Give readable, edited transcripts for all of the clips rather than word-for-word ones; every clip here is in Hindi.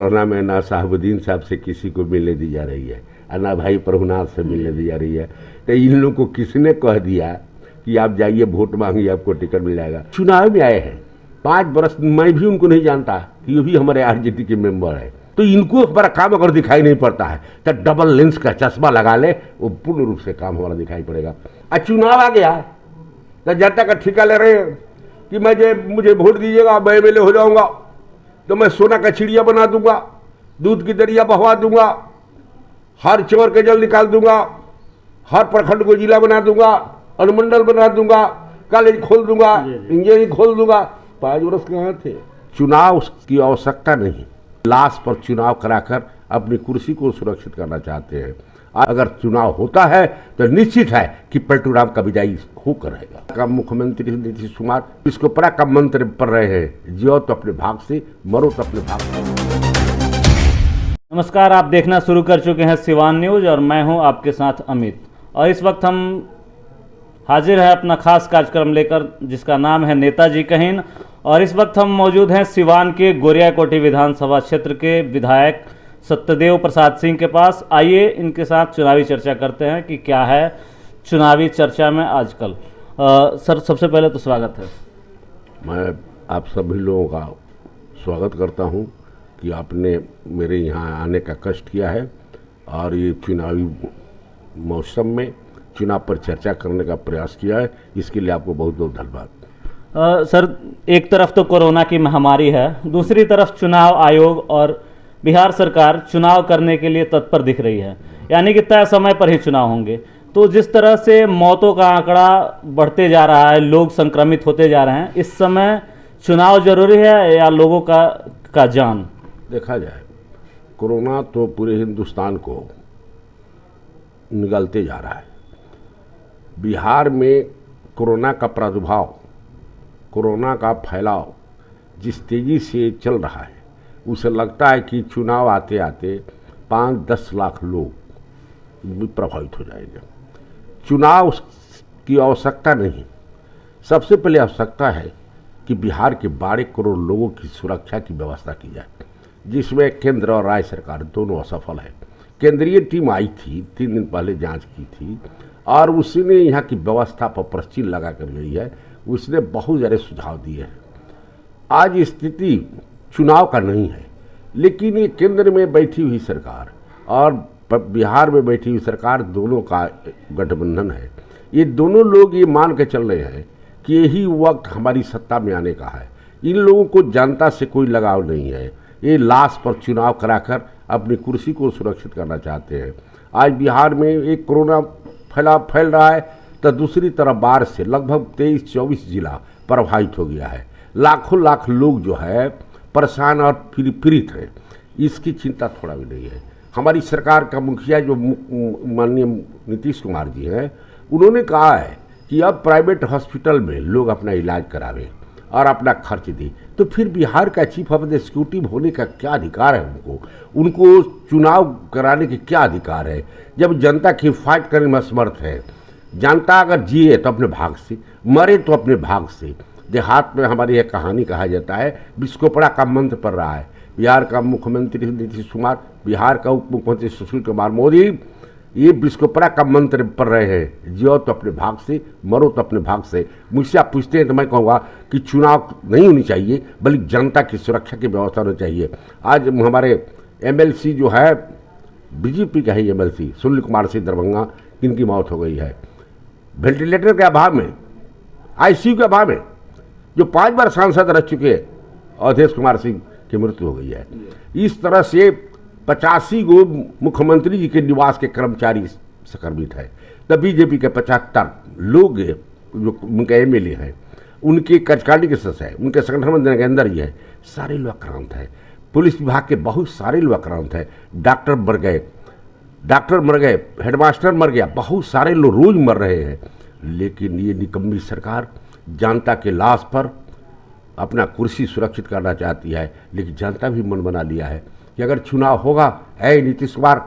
कोरोना में ना साहबुद्दीन साहब से किसी को मिलने दी जा रही है और ना भाई प्रभुनाथ से मिलने दी जा रही है। तो इन लोगों को किसने कह दिया कि आप जाइए वोट मांगिए आपको टिकट मिल जाएगा। चुनाव में आए हैं 5 बरस, मैं भी उनको नहीं जानता कि ये भी हमारे आरजेडी के मेंबर है। तो इनको हमारा काम अगर दिखाई नहीं पड़ता है तो डबल लेंस का चश्मा लगा ले, वो पूर्ण रूप से काम हमारा दिखाई पड़ेगा। और चुनाव आ गया तो जनता का ठिका ले रहे हैं कि मुझे वोट दीजिएगा, मैं एमएलए हो जाऊंगा तो मैं सोना का चिड़िया बना दूंगा, दूध की दरिया बहवा दूंगा, हर चोर के जल निकाल दूंगा, हर प्रखंड को जिला बना दूंगा, अनुमंडल बना दूंगा, कॉलेज खोल दूंगा, इंजीनियरिंग खोल दूंगा। 5 वर्ष कहाँ थे। चुनाव की आवश्यकता नहीं, लाश पर चुनाव कराकर अपनी कुर्सी को सुरक्षित करना चाहते हैं। अगर चुनाव होता है तो निश्चित है कि पलटूराम का विजयी होकर रहेगा। का मुख्यमंत्री नीतीश कुमार इसको पड़ा का मंत्र पढ़ रहे हैं, जियो तो अपने भाग से, मरो तो अपने भाग से। नमस्कार, आप देखना शुरू कर चुके हैं सिवान न्यूज और मैं हूं आपके साथ अमित। और इस वक्त हम हाजिर हैं अपना खास कार्यक्रम लेकर जिसका नाम है नेताजी कहीन। और इस वक्त हम मौजूद हैं सिवान के गोरियाकोटी विधानसभा क्षेत्र के विधायक सत्यदेव प्रसाद सिंह के पास। आइए इनके साथ चुनावी चर्चा करते हैं कि क्या है चुनावी चर्चा में आजकल। सर, सबसे पहले तो स्वागत है। मैं आप सभी लोगों का स्वागत करता हूं कि आपने मेरे यहाँ आने का कष्ट किया है और ये चुनावी मौसम में चुनाव पर चर्चा करने का प्रयास किया है, इसके लिए आपको बहुत बहुत धन्यवाद। सर, एक तरफ तो कोरोना की महामारी है, दूसरी तरफ चुनाव आयोग और बिहार सरकार चुनाव करने के लिए तत्पर दिख रही है, यानी कि तय समय पर ही चुनाव होंगे। तो जिस तरह से मौतों का आंकड़ा बढ़ते जा रहा है, लोग संक्रमित होते जा रहे हैं, इस समय चुनाव जरूरी है या लोगों का जान? देखा जाए, कोरोना तो पूरे हिंदुस्तान को निगलते जा रहा है। बिहार में कोरोना का प्रादुर्भाव, कोरोना का फैलाव जिस तेजी से चल रहा है, उसे लगता है कि चुनाव आते आते 5-10 लाख लोग भी प्रभावित हो जाएंगे। चुनाव की आवश्यकता नहीं, सबसे पहले आवश्यकता है कि बिहार के 12 करोड़ लोगों की सुरक्षा की व्यवस्था की जाए, जिसमें केंद्र और राज्य सरकार दोनों असफल है। केंद्रीय टीम आई थी, 3 दिन पहले जांच की थी और उसने यहाँ की व्यवस्था पर प्रश्चिल लगा कर गई है। उसने बहुत सारे सुझाव दिए हैं। आज स्थिति चुनाव का नहीं है, लेकिन ये केंद्र में बैठी हुई सरकार और बिहार में बैठी हुई सरकार, दोनों का गठबंधन है। ये दोनों लोग ये मान के चल रहे हैं कि यही वक्त हमारी सत्ता में आने का है। इन लोगों को जनता से कोई लगाव नहीं है, ये लाश पर चुनाव कराकर अपनी कुर्सी को सुरक्षित करना चाहते हैं। आज बिहार में एक कोरोना फैल रहा है तो दूसरी तरफ बाढ़ से लगभग 23-24 जिला प्रभावित हो गया है। लाखों लाख लोग जो है परेशान और पीड़ित हैं, इसकी चिंता थोड़ा भी नहीं है। हमारी सरकार का मुखिया जो माननीय नीतीश कुमार जी हैं, उन्होंने कहा है कि अब प्राइवेट हॉस्पिटल में लोग अपना इलाज करावें और अपना खर्च दें। तो फिर बिहार का चीफ ऑफ एग्जीक्यूटिव होने का क्या अधिकार है उनको चुनाव कराने के क्या अधिकार है, जब जनता की फाइट करने में असमर्थ है। जनता अगर जिए तो अपने भाग से, मरे तो अपने भाग से। देहात में हमारी एक कहानी कहा जाता है, विस्कोपड़ा का मंत्र पड़ रहा है। बिहार का मुख्यमंत्री नीतीश कुमार, बिहार का उप मुख्यमंत्री सुशील कुमार मोदी ये विस्कोपड़ा का मंत्र पढ़ रहे हैं, जियो तो अपने भाग से, मरो तो अपने भाग से। मुझसे आप पूछते हैं तो मैं कहूँगा कि चुनाव नहीं होनी चाहिए, बल्कि जनता की सुरक्षा की व्यवस्था होनी चाहिए। आज हमारे एमएलसी जो है, बीजेपी का ही एमएलसी सुनील कुमार सिंह दरभंगा, इनकी मौत हो गई है वेंटिलेटर के अभाव में, आईसीयू के अभाव में। जो 5 बार सांसद रह चुके अवधेश कुमार सिंह की मृत्यु हो गई है। इस तरह से 85 गो मुख्यमंत्री जी के निवास के कर्मचारी संक्रमित है। तब बीजेपी के 75 लोग जो उनके एमएलए हैं, उनकी कार्यकारिणी के सदस्य है, उनके संगठन मंत्री के अंदर ही है, सारे लोग आक्रांत है। पुलिस विभाग के बहुत सारे लोग आक्रांत है। डॉक्टर मर गए, हेडमास्टर मर गया, बहुत सारे लोग रोज मर रहे हैं। लेकिन ये निकम्मी सरकार जनता के लाश पर अपना कुर्सी सुरक्षित करना चाहती है। लेकिन जनता भी मन बना लिया है कि अगर चुनाव होगा, ऐ नीतीश कुमार,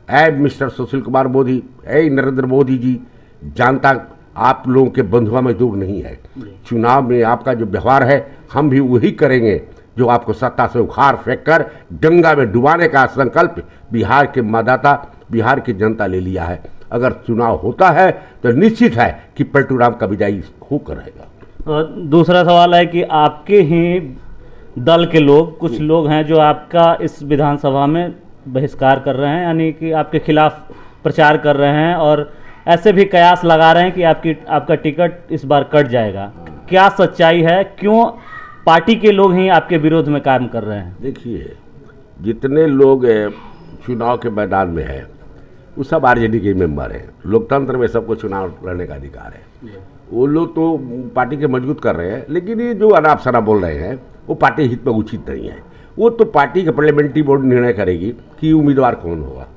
ऐ मिस्टर सुशील कुमार मोदी, ऐ नरेंद्र मोदी जी, जनता आप लोगों के बंधुआ मजदूर नहीं है। चुनाव में आपका जो व्यवहार है हम भी वही करेंगे जो आपको सत्ता से उखाड़ फेंक कर गंगा में डुबाने का संकल्प बिहार के मतदाता, बिहार की जनता ले लिया है। अगर चुनाव होता है तो निश्चित है कि पलटू राम का विजयी होकर रहेगा। और दूसरा सवाल है कि आपके ही दल के लोग, कुछ लोग हैं जो आपका इस विधानसभा में बहिष्कार कर रहे हैं, यानी कि आपके खिलाफ प्रचार कर रहे हैं और ऐसे भी कयास लगा रहे हैं कि आपका टिकट इस बार कट जाएगा। क्या सच्चाई है? क्यों पार्टी के लोग ही आपके विरोध में काम कर रहे हैं? देखिए, जितने लोग चुनाव के मैदान में हैं वो सब आरजेडी के मेंबर हैं। लोकतंत्र में सबको चुनाव लड़ने का अधिकार है। वो लोग तो पार्टी के मजबूत कर रहे हैं, लेकिन ये जो अनाप शनाप बोल रहे हैं वो पार्टी हित में उचित नहीं है। वो तो पार्टी के पार्लियामेंट्री बोर्ड निर्णय करेगी कि उम्मीदवार कौन होगा।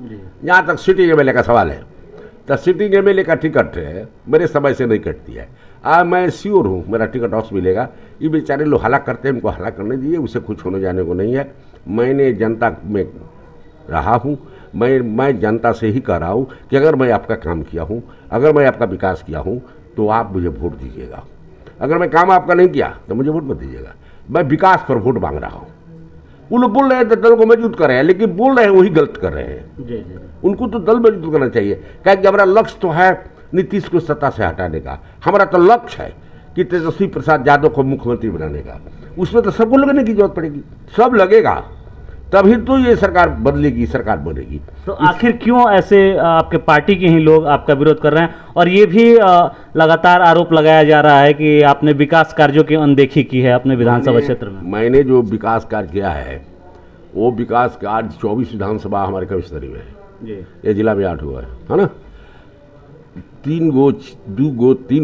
जहाँ तक सिटिंग एमएलए का सवाल है, तो सिटिंग एमएलए का टिकट है मेरे समय से नहीं कटती है। मैं श्योर हूँ मेरा टिकट हाउस मिलेगा। ये बेचारे लोग हला करते हैं, उनको हला करने दीजिए, उसे कुछ होने जाने को नहीं है। मैंने जनता में रहा हूँ, मैं जनता से ही कह रहा हूँ कि अगर मैं आपका काम किया हूँ, अगर मैं आपका विकास किया हूँ तो आप मुझे वोट दीजिएगा। अगर मैं काम आपका नहीं किया तो मुझे वोट मत दीजिएगा। मैं विकास पर वोट मांग रहा हूँ। वो लोग बोल रहे हैं तो दल को मजबूत कर रहे हैं, लेकिन बोल रहे हैं वही गलत कर रहे हैं। जी जी। उनको तो दल मजबूत करना चाहिए। क्या कि हमारा लक्ष्य तो है नीतीश को सत्ता से हटाने का। हमारा तो लक्ष्य है कि तेजस्वी प्रसाद यादव को मुख्यमंत्री बनाने का। उसमें तो सबको लगने की जरूरत पड़ेगी, सब लगेगा तभी तो ये सरकार बदलेगी, सरकार बनेगी। तो आखिर क्यों ऐसे आपके पार्टी के ही लोग आपका विरोध कर रहे हैं? और ये भी लगातार आरोप लगाया जा रहा है कि आपने विकास कार्यों की अनदेखी की है अपने विधानसभा क्षेत्र में। मैंने जो विकास कार्य किया है वो विकास कार्य 24 विधानसभा हमारे कमिश्नरी में है। ये जिला में 8 हुआ है ना। 3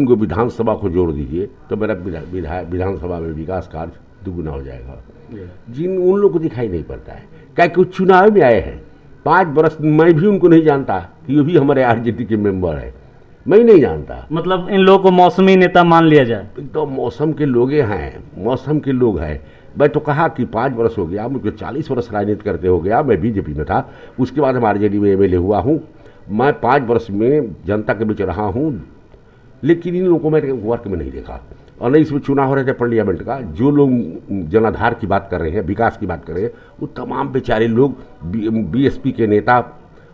गो विधानसभा को जोड़ दीजिए तो मेरा विधानसभा में विकास कार्य दुगुना हो जाएगा। जिन उन लोगों को दिखाई नहीं पड़ता है, क्या कि चुनाव में आए हैं 5 बरस। मैं भी उनको नहीं जानता कि ये भी हमारे आरजेडी के मेंबर है, मैं नहीं जानता। मतलब इन लोगों को मौसमी नेता मान लिया जाए? तो मौसम के लोग हैं, मौसम के लोग हैं। मैं तो कहा कि 5 वर्ष हो गया मुझे, 40 वर्ष राजनीति करते हो गया। मैं बीजेपी में था, उसके बाद हम आरजेडी में एमएलए हुआ हूँ। मैं 5 वर्ष में जनता के बीच रहा हूँ, लेकिन इन लोगों को मैंने वर्क में नहीं देखा। और नहीं, इसमें चुनाव हो रहे थे पार्लियामेंट का, जो लोग जनाधार की बात कर रहे हैं, विकास की बात कर रहे हैं, वो तमाम बेचारे लोग बीएसपी के नेता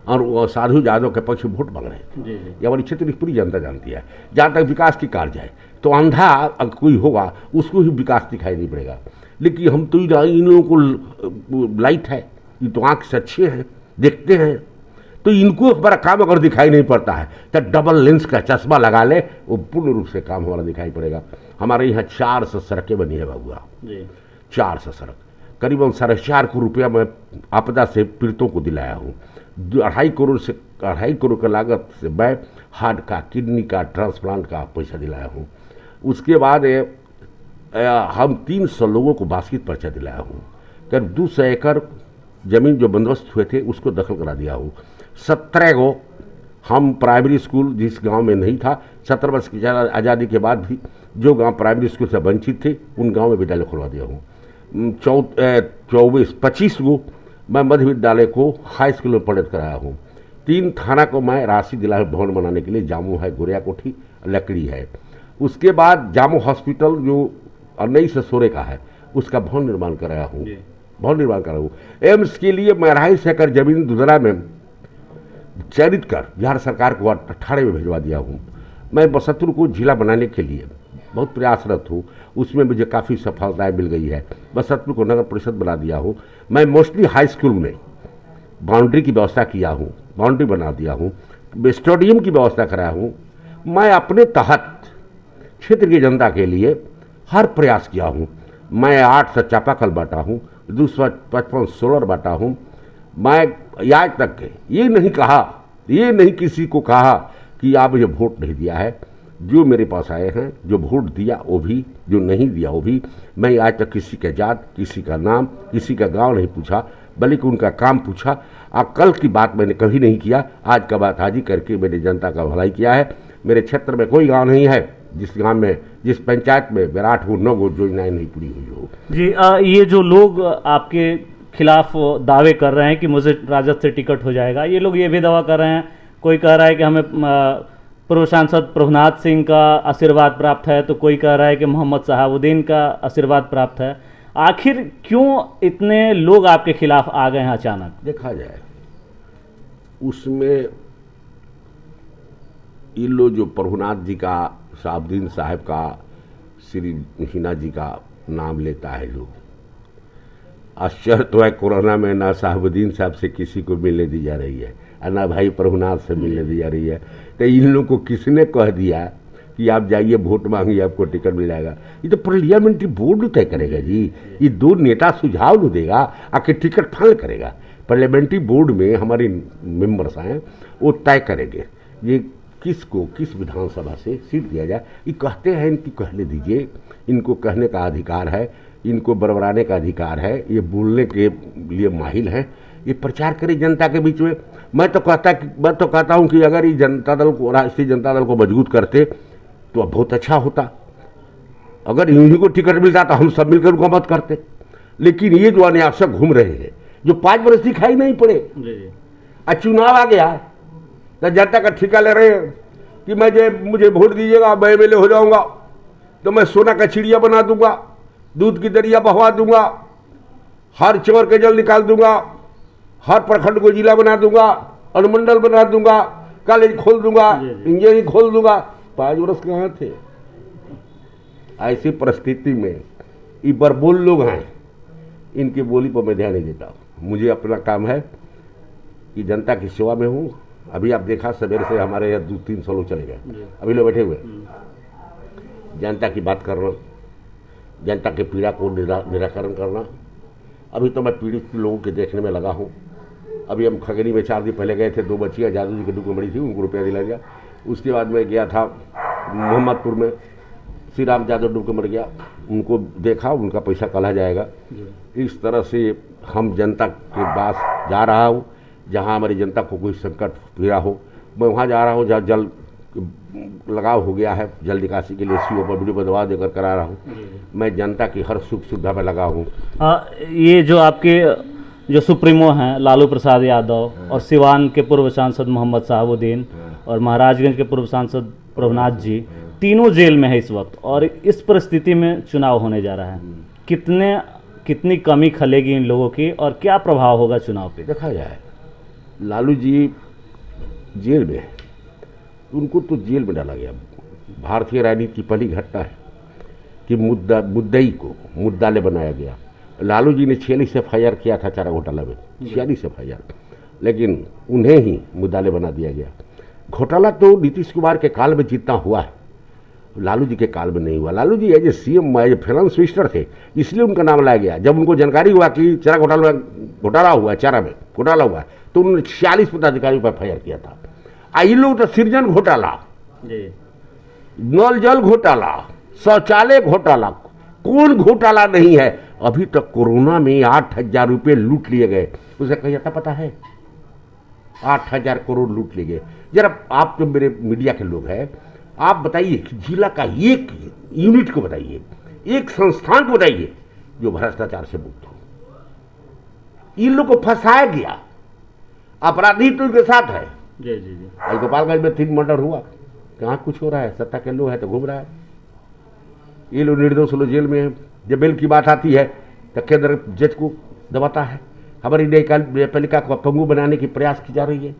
और साधु यादव के पक्ष में वोट मांग रहे हैं। ये हमारी क्षेत्र की पूरी जनता जानती है। जहाँ तक विकास की कार्य है तो अंधा अगर कोई होगा उसको ही विकास दिखाई नहीं पड़ेगा। लेकिन हम तो इन लोगों को लाइट है, ये तो आँख से अच्छे हैं, देखते हैं, तो इनको हमारा काम अगर दिखाई नहीं पड़ता है तो डबल लेंस का चश्मा लगा ले, वो पूर्ण रूप से काम हमारा दिखाई पड़ेगा। हमारे यहाँ 400 सड़कें बनी है बाबूआ, 400 सड़क, करीबन 4.5 करोड़ रुपया मैं आपदा से पीड़ितों को दिलाया हूँ। 2.5 करोड़ का लागत से मैं हार्ट का, किडनी का, ट्रांसप्लांट का पैसा दिलाया हूँ। उसके बाद हम 300 लोगों को बास्केट पर्चा दिलाया हूँ। करीब 200 एकड़ जमीन जो बंदोबस्त हुए थे उसको दखल करा दिया हूँ। 17 गो हम प्राइमरी स्कूल जिस गांव में नहीं था, 17 वर्ष की आज़ादी के बाद भी जो गांव प्राइमरी स्कूल से वंचित थे उन गांव में विद्यालय खुलवा दिया हूँ। 25 गो मैं मध्य विद्यालय को हाई स्कूल में परिणत कराया हूँ। 3 थाना को मैं राशि दिला भवन बनाने के लिए, जामू है, गोरिया कोठी, लकड़ी है। उसके बाद जामू हॉस्पिटल जो 1916 का है उसका भवन निर्माण कराया हूँ, भवन निर्माण करा हूँ। एम्स के लिए मैं 2.5 एकड़ जमीन दुधरा में चयनित कर बिहार सरकार को 18 में भिजवा दिया हूँ। मैं बसंतपुर को जिला बनाने के लिए बहुत प्रयासरत हूँ, उसमें मुझे काफ़ी सफलताएं मिल गई है। बसंतपुर को नगर परिषद बना दिया हूँ। मैं मोस्टली हाई स्कूल में बाउंड्री की व्यवस्था किया हूँ, बाउंड्री बना दिया हूँ, स्टेडियम की व्यवस्था कराया हूँ। मैं अपने तहत क्षेत्र की जनता के लिए हर प्रयास किया हूँ। मैं 800 चापाकल बांटा हूँ, 255 सोलर बांटा हूँ। मैं आज तक ये नहीं कहा, ये नहीं किसी को कहा कि आप मुझे वोट नहीं दिया है। जो मेरे पास आए हैं, जो वोट दिया वो भी, जो नहीं दिया वो भी, मैं आज तक किसी का जात, किसी का नाम, किसी का गांव नहीं पूछा, बल्कि उनका काम पूछा। कल की बात मैंने कभी नहीं किया, आज का बात आज ही करके मैंने जनता का भलाई किया है। मेरे क्षेत्र में कोई गाँव नहीं है जिस गांव में, जिस पंचायत में 8 गो 9 गो योजनाएं नहीं पूरी हुई हो। जी, ये जो लोग आपके खिलाफ दावे कर रहे हैं कि मुझे राजद से टिकट हो जाएगा, ये लोग ये भी दावा कर रहे हैं, कोई कह रहा है कि हमें पूर्व सांसद प्रभुनाथ सिंह का आशीर्वाद प्राप्त है, तो कोई कह रहा है कि मोहम्मद शहाबुद्दीन का आशीर्वाद प्राप्त है। आखिर क्यों इतने लोग आपके खिलाफ आ गए हैं अचानक? देखा जाए उसमें ये लोग जो प्रभुनाथ जी का, साहबुद्दीन साहब का, श्री हिना जी का नाम लेता है लोग, आश्चर्य तो है कोरोना में ना साहबुद्दीन साहब से किसी को मिलने दी जा रही है और ना भाई प्रभुनाथ से मिलने दी जा रही है। तो इन लोगों को किसने कह दिया कि आप जाइए वोट मांगिए आपको टिकट मिल जाएगा? ये तो पार्लियामेंट्री बोर्ड तय करेगा जी। ये दो नेता सुझाव नहीं देगा, आके टिकट फाइनल करेगा। पार्लियामेंट्री बोर्ड में हमारे मेंबर्स हैं, वो तय करेंगे ये किसको किस विधानसभा से सीट दिया जाए। ये कहते हैं इनकी कहने दीजिए, इनको कहने का अधिकार है, इनको बरबराने का अधिकार है, ये बोलने के लिए माहिर हैं, ये प्रचार करें जनता के बीच में। मैं तो कहता हूँ कि अगर ये जनता दल को, राष्ट्रीय जनता दल को मजबूत करते तो अब बहुत अच्छा होता। अगर इन्हीं को टिकट मिलता तो हम सब मिलकर उनको मत करते। लेकिन ये जो अनावश्यक घूम रहे हैं, जो 5 वर्ष दिखाई नहीं पड़े, आज चुनाव आ गया तो जनता का ठिका ले रहे हैं कि मुझे वोट दीजिएगा, मैं एमएलए हो जाऊंगा तो मैं सोना का चिड़िया बना दूंगा, दूध की दरिया बहवा दूंगा, हर चोर के जल निकाल दूंगा, हर प्रखंड को जिला बना दूंगा, अनुमंडल बना दूंगा, कॉलेज खोल दूंगा, इंजीनियरिंग खोल दूंगा। 5 वर्ष कहाँ थे? ऐसी परिस्थिति में ये बरबोल लोग हैं, इनकी बोली पर मैं ध्यान नहीं देता। मुझे अपना काम है कि जनता की सेवा में हूँ। अभी आप देखा सवेरे से हमारे यहाँ 200-300 लोग चले गए, अभी लोग बैठे हुए। जनता की बात करना, जनता के पीड़ा को निराकरण करना। अभी तो मैं पीड़ित लोगों के देखने में लगा हूँ। अभी हम खगरी में 4 दिन पहले गए थे, 2 बच्चियाँ जादू जी के डूब में मरी थी, उनको रुपया दिला दिया। उसके बाद मैं गया था मोहम्मदपुर में, श्री राम यादव डूब के मर गया, उनको देखा, उनका पैसा कला जाएगा। इस तरह से हम जनता के पास जा रहा हूँ, जहाँ हमारी जनता को कोई संकट पीड़ा हो, मैं वहाँ जा रहा हूँ जहाँ जल लगाव हो गया है, जल निकासी के लिए सीओ पर वीडियो दबाव देकर करा रहा हूँ। मैं जनता की हर सुख सुविधा में लगा हूँ। ये जो आपके जो सुप्रीमो हैं लालू प्रसाद यादव और सिवान के पूर्व सांसद मोहम्मद साहबुद्दीन और महाराजगंज के पूर्व सांसद प्रभुनाथ जी, तीनों जेल में है इस वक्त, और इस परिस्थिति में चुनाव होने जा रहा है। कितनी कमी खलेगी इन लोगों की और क्या प्रभाव होगा चुनाव पे? देखा जाए लालू जी जेल में है, उनको तो जेल में डाला गया। भारतीय राजनीति की पहली घटना है कि मुद्दई को मुद्दाले बनाया गया। लालू जी ने 46 FIR किया था चारा घोटाला में, 46 FIR, लेकिन उन्हें ही मुद्दाले बना दिया गया। घोटाला तो नीतीश कुमार के काल में जितना हुआ है, लालू जी के काल में नहीं हुआ। Lalu ji as a CM, as a finance minister थे, इसलिए उनका नाम लाया गया। जब उनको जानकारी हुआ कि चारा घोटाला हुआ है, चारा में घोटाला हुआ है, तो उन्होंने 46 पदाधिकारियों पर FIR किया था। आई लोग तो सृजन घोटाला, नल जल घोटाला, शौचालय घोटाला, कौन घोटाला नहीं है? अभी तक कोरोना में 8,000 रुपये लूट लिए गए। उसे कहीं जाता पता है? 8,000 करोड़ लूट लिए गए। जरा आप जो मेरे मीडिया के लोग हैं, आप बताइए कि जिला का एक यूनिट को बताइए, एक संस्थान को बताइए जो भ्रष्टाचार से मुक्त हो। इन लोग को फंसाया गया, अपराधी तो इनके साथ है। जी। गोपालगंज में 3 मर्डर हुआ, कहाँ कुछ हो रहा है? सत्ता के लोग है तो घूम रहा है। ये लोग निर्दोष लोग जेल में है। जब बेल की बात आती है तो केंद्र जज को दबाता है। हमारी न्यायपालिका को पंगु बनाने की प्रयास की जा रही है।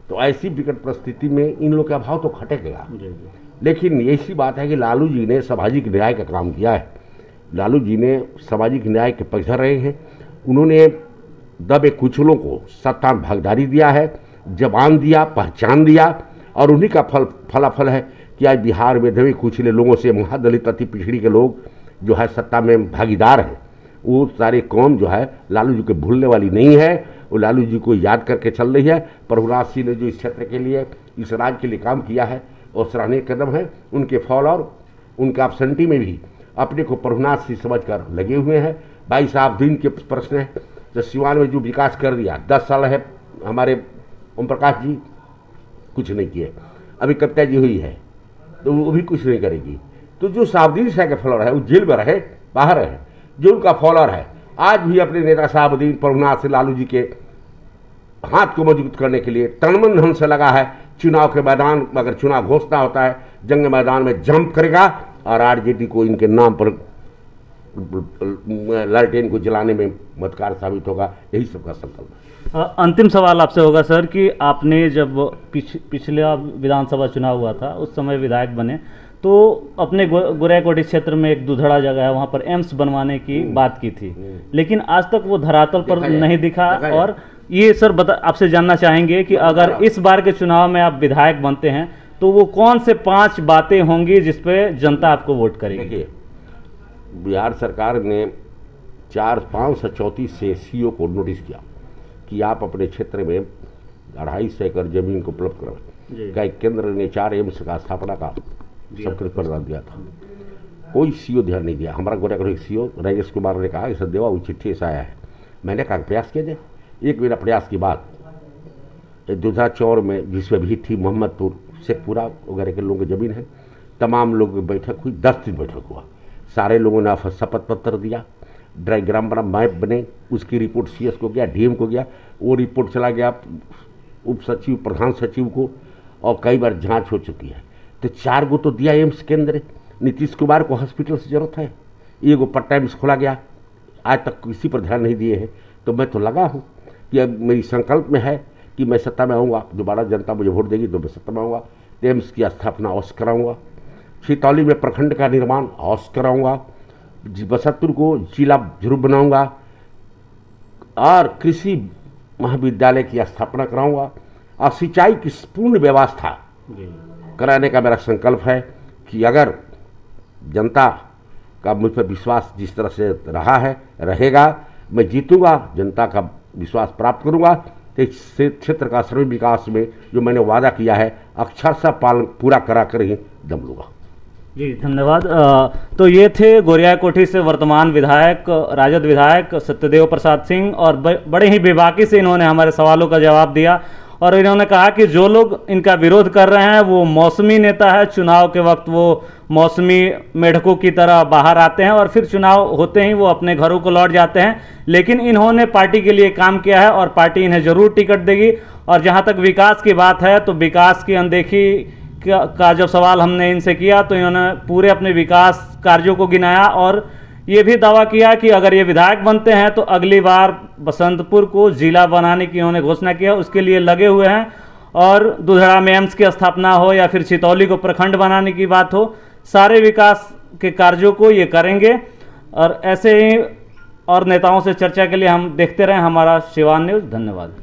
तो ऐसी विकट परिस्थिति में इन लोग का अभाव तो खटेगा। लेकिन ऐसी बात है कि लालू जी ने सामाजिक न्याय का काम किया है। लालू जी ने सामाजिक न्याय के पक्षधर रहे हैं। उन्होंने दबे कुचलों को सत्ता में भागीदारी दिया है, जबान दिया, पहचान दिया, और उन्हीं का फलाफल है कि आज बिहार में दबे कुचले लोगों से महादलित अति पिछड़ी के लोग जो है सत्ता में भागीदार हैं। वो सारे कौम जो है लालू जी के भूलने वाली नहीं है, वो लालू जी को याद करके चल रही है। प्रभुनाथ सिंह ने जो इस क्षेत्र के लिए, इस राज्य के लिए काम किया है और सराहनीय कदम है। उनके फॉल और उनके एब्सेंटी में भी अपने को प्रभुनाथ सिंह समझ कर लगे हुए हैं। भाई साहब दिन के प्रश्न है, जो सिवान में जो विकास कर दिया, 10 साल है हमारे ओम प्रकाश जी कुछ नहीं किए। अभी कविता जी हुई है तो वो भी कुछ नहीं करेगी। तो जो साहबुद्दीन शाह के फॉलोअर है वो जेल में रहे, बाहर है, जो उनका फॉलोअर है आज भी अपने नेता साहबुद्दीन प्रभुनाथ से लालू जी के हाथ को मजबूत करने के लिए तनमन धन से लगा है। चुनाव के मैदान, अगर चुनाव घोषणा होता है, जंग मैदान में जंप करेगा और RJD को इनके नाम पर लालटेन को जलाने में मददगार साबित होगा। यही सबका संकल्प है। अंतिम सवाल आपसे होगा सर कि आपने जब पिछला विधानसभा चुनाव हुआ था उस समय विधायक बने, तो अपने गोरैकोटी क्षेत्र में एक दुधड़ा जगह है, वहाँ पर एम्स बनवाने की बात की थी, लेकिन आज तक वो धरातल पर नहीं दिखा। और ये सर आपसे जानना चाहेंगे कि अगर इस बार के चुनाव में आप विधायक बनते हैं तो वो कौन से 5 बातें होंगी जिस पे जनता आपको वोट करेगी? देखिए, बिहार सरकार ने 534 से सीओ को नोटिस किया कि आप अपने क्षेत्र में 250 एकड़ जमीन को उपलब्ध कराएं। कई केंद्र ने 4 एम्स का स्थापना का स्वीकृत प्रदान दिया था, कोई सीओ ध्यान नहीं दिया। हमारा गोरैकोटी सीओ राजेश कुमार ने कहा इसे देवा वो चिट्ठी ऐसा आया है। मैंने कहा प्रयास किया जाए। एक मेरा प्रयास की बात दुधा चौर में जिसमें भी थी मोहम्मदपुर शेखपुरा वगैरह के लोगों की ज़मीन है, तमाम लोगों की बैठक हुई, 10 दिन बैठक हुआ। सारे लोगों ने शपथ पत्र दिया, डायग्राम बना, मैप बने, उसकी रिपोर्ट सीएस को गया, डीएम को गया, वो रिपोर्ट चला गया उप सचिव प्रधान सचिव को, और कई बार जांच हो चुकी है। तो 4 गो तो दिया एम्स केंद्र। नीतीश कुमार को हॉस्पिटल से जरूरत है, एगो पट्टा एम्स खोला गया, आज तक किसी पर ध्यान नहीं दिए हैं। तो मैं तो लगा हूँ कि अब मेरी संकल्प में है कि मैं सत्ता में आऊँगा, दोबारा जनता मुझे वोट देगी तो मैं सत्ता में आऊँगा, एम्स की स्थापना अवश्य कराऊँगा, छितौली में प्रखंड का निर्माण अवश्य कराऊँगा, बसंतपुर को जिला जरूर बनाऊँगा, और कृषि महाविद्यालय की स्थापना कराऊँगा, और सिंचाई की पूर्ण व्यवस्था कराने का मेरा संकल्प है। कि अगर जनता का मुझ पर विश्वास जिस तरह से रहा है रहेगा, मैं जीतूंगा, जनता का विश्वास प्राप्त करूंगा, तो इस क्षेत्र का सर्व विकास में जो मैंने वादा किया है अक्षरशः पालन पूरा करा कर ही दम लूंगा। जी धन्यवाद। तो ये थे गोरैकोटी से वर्तमान विधायक, राजद विधायक सत्यदेव प्रसाद सिंह, और बड़े ही बेबाकी से इन्होंने हमारे सवालों का जवाब दिया। और इन्होंने कहा कि जो लोग इनका विरोध कर रहे हैं वो मौसमी नेता है, चुनाव के वक्त वो मौसमी मेढकों की तरह बाहर आते हैं और फिर चुनाव होते ही वो अपने घरों को लौट जाते हैं। लेकिन इन्होंने पार्टी के लिए काम किया है और पार्टी इन्हें जरूर टिकट देगी। और जहां तक विकास की बात है तो विकास की अनदेखी का जब सवाल हमने इनसे किया तो इन्होंने पूरे अपने विकास कार्यों को गिनाया और ये भी दावा किया कि अगर ये विधायक बनते हैं तो अगली बार बसंतपुर को जिला बनाने की इन्होंने घोषणा किया, उसके लिए लगे हुए हैं। और दुधड़ा में एम्स की स्थापना हो या फिर छितौली को प्रखंड बनाने की बात हो, सारे विकास के कार्यों को ये करेंगे। और ऐसे ही और नेताओं से चर्चा के लिए हम देखते रहें हमारा सिवान न्यूज़। धन्यवाद।